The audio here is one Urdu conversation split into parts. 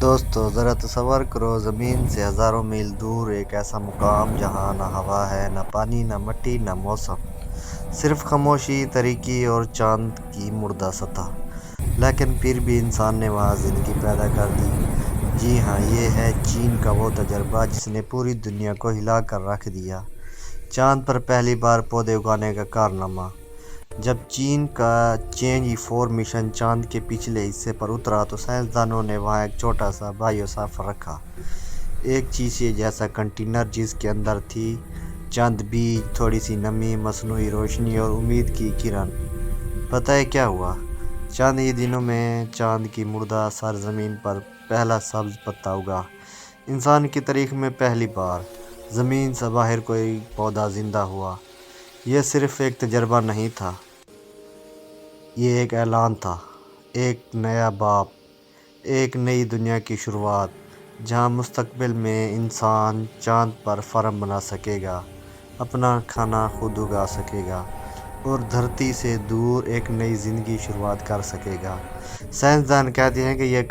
دوستو ذرا تصور کرو، زمین سے ہزاروں میل دور ایک ایسا مقام جہاں نہ ہوا ہے، نہ پانی، نہ مٹی، نہ موسم، صرف خاموشی، تاریکی اور چاند کی مردہ سطح۔ لیکن پھر بھی انسان نے وہاں زندگی پیدا کر دی۔ جی ہاں، یہ ہے چین کا وہ تجربہ جس نے پوری دنیا کو ہلا کر رکھ دیا۔ چاند پر پہلی بار پودے اگانے کا کارنامہ۔ جب چین کا چینج-4 مشن چاند کے پچھلے حصے پر اترا تو سائنسدانوں نے وہاں ایک چھوٹا سا بایو سافر رکھا، ایک شیشے جیسا کنٹینر جس کے اندر تھی چند بیج، تھوڑی سی نمی، مصنوعی روشنی اور امید کی کرن۔ پتہ ہے کیا ہوا؟ چند ہی دنوں میں چاند کی مردہ سرزمین پر پہلا سبز پتا اگا۔ انسان کی تاریخ میں پہلی بار زمین سے باہر کوئی پودا زندہ ہوا۔ یہ صرف ایک تجربہ نہیں تھا، یہ ایک اعلان تھا، ایک نیا باب، ایک نئی دنیا کی شروعات، جہاں مستقبل میں انسان چاند پر فارم بنا سکے گا، اپنا کھانا خود اگا سکے گا اور دھرتی سے دور ایک نئی زندگی شروع کر سکے گا۔ سائنسدان کہتے ہیں کہ یہ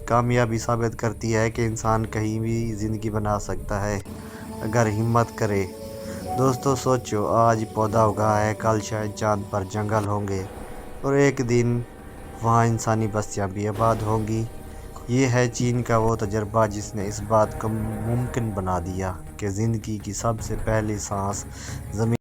کامیابی ثابت کرتی ہے کہ انسان کہیں بھی زندگی بنا سکتا ہے اگر ہمت کرے۔ دوستو سوچو، آج پودا اگا ہے، کل شاید چاند پر جنگل ہوں گے اور ایک دن وہاں انسانی بستیاں بھی آباد ہوں گی۔ یہ ہے چین کا وہ تجربہ جس نے اس بات کو ممکن بنا دیا کہ زندگی کی سب سے پہلی سانس زمین